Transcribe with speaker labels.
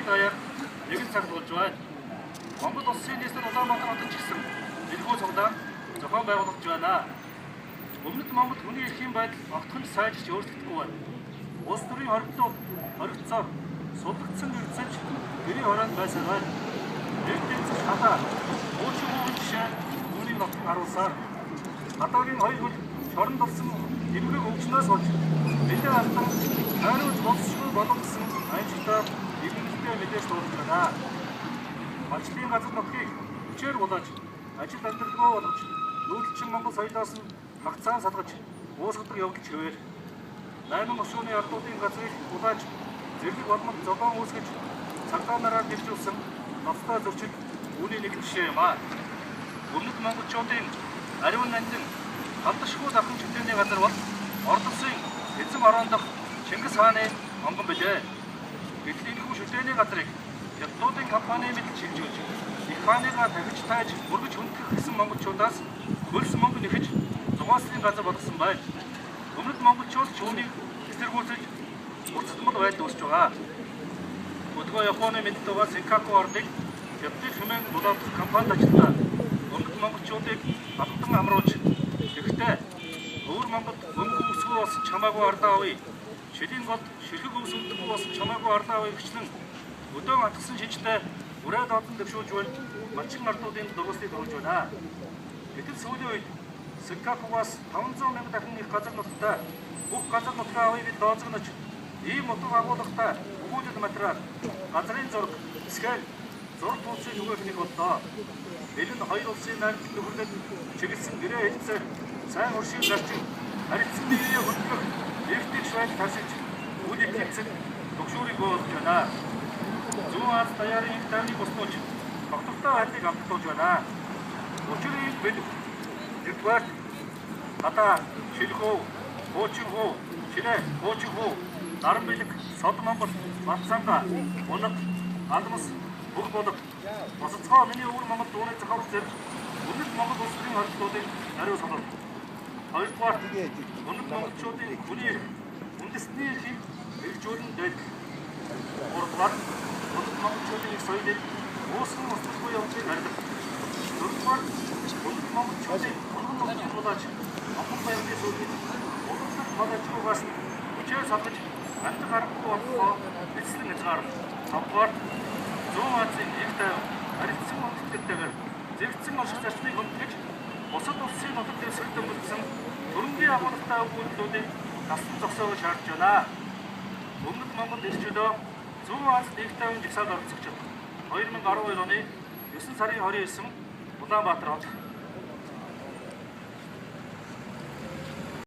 Speaker 1: өдрийн даяар нэгэн цаг болж байна. Монгол Улсын нийслэл Улаанбаатар хотод ч гэсэн дэлгүүр цуглаан зохион байгуулагдж байна. Өмнөд Монгол хүний эрхийн байдал огтхон сайжирч өөрчлөгдөхгүй байна. Улс төрийн хоригдсоор судлагдсан хэрэгцээч гэрийн хороонд байсан байна. Нэгдсэн хатаа уучин хувийн жишээ үүнийг нотон харуулсаар хатаагийн хоёр хөл шоронд болсон эмгэг өвчнөөс болж мэдээ алдан хайрууд болсгүй болох гэсэн аимшигтай иргэншилтэй мэдээж дуулж байна. Малчдын газар нутгийг хүчээр булааж ажил амьдралгүй болгож нүүдэлчин Монгол соёлоос нь хагцаан салгаж уусгадаг явдал хэвээр 8 оршууны ардуудын газрыг булааж зэрлэг болмол зогоон үүсгэж цагаанаараа дэвжүүлсэн ноцтой зөрчил үүний нэг жишээ юм аа. Өмнөд монголчуудын ариун нандин халдашгүй дахин чөлөөний газар бол Орд улсын эзэм орон дахь Чингис хааны онгон билээ. Гэтэл энэхүү шүлээний газрыг Хятадуудын компани мэдл шилжүүлж их хааныгаа дахиж тааж мөргөж хүндэх гэсэн монголчуудаас хөлс мөнгө нэхэж зугааслын газар болгосон байна. Өмнөд монголчууд ч үүнийг эсэргүүцэж уртсдмал байдал үүсэж байгаа. Өдгөө Японы мэдл байгаа Сенкаку орныг Хятадын хэмээн булаадах компанид ажилладаг өмнөд монголчуудыг алдан амруулж тэгэхдээ өвөр Монгол мөнгө үүсгөө болсон чамаагүй ардаа авъя. Шилийн голд ширхэг өвсөлдөггүй болсон чамаагүй ардаа авъя гिचнэн өдөөн атгсан шинжтэй үрээд одон дэвшүүлж байна. Малчин ардуудын дургуслыг оруулж байна. Гэтэл сүүлийн үед Сенкакугаас 500 мянга дахин их газар нутагтай бүх газар нутгаа авъя гэж дооцогнож ийм утга агуулгатай өгүүлэл материал газрын зураг схем зураг туулцыг өгөх нэг боллоо. Энэ нь хоёр улсын найрамдал нөхөрлөд чиглэсэн гэрээ хэлцээр сайн уршиг зарчим харилцан биеэ хөтлөх эрхтэж байдал таршиж үнийг хэлцэн төгшүүрийг буулж байна. Зүүн Аз даяарын их тайвныг босгож тогтвортой байдлыг амтлуулж байна. Учир нь бид нэгдүгээр хатаа шилхүү хуучин хүү шинэ хуучин хүү наран бэлэг сод Монгол Батцанга унаг алмас бүх болог босцгоо миний өвөр Монгол дууны зохиолч зэрэг өмнөд Монгол улсын хоригдлуудыг ариун сонголт. Хоёрдугаар өмнөд монголчуудын хүний эрх үндэсний эрхийг хэрэгжүүлэн дэвлэх. Гуравдугаар өмнөд монголчуудын их соёлыг уусган устгахгүй явуулахыг арилгах. Дөрөвдугаар өмнөд монголчуудын уран нутгийг булааж Монгол баярын сүлжээ улсын халагчуугаас хүчээр салгаж амтг харахгүй болохоо эцлэн хязгаар. Тавдугаар Зүүн Азийн их тайван харилцсан үндэстнтэйгээр зэрэгцэн орших зарчмыг хөндлөж бусад улсын нутаг дээр сөрдөн бүтсэн хөрөнгөний агуулгатай өгүүлбэрүүдийг насан зогсоогоо шаардж байна. Өмнөд Монгол эрчүүдөө Зүүн Азийн их тайван жагсаалд оролцогч 2012 оны 9 сарын 29 Улаанбаатар хот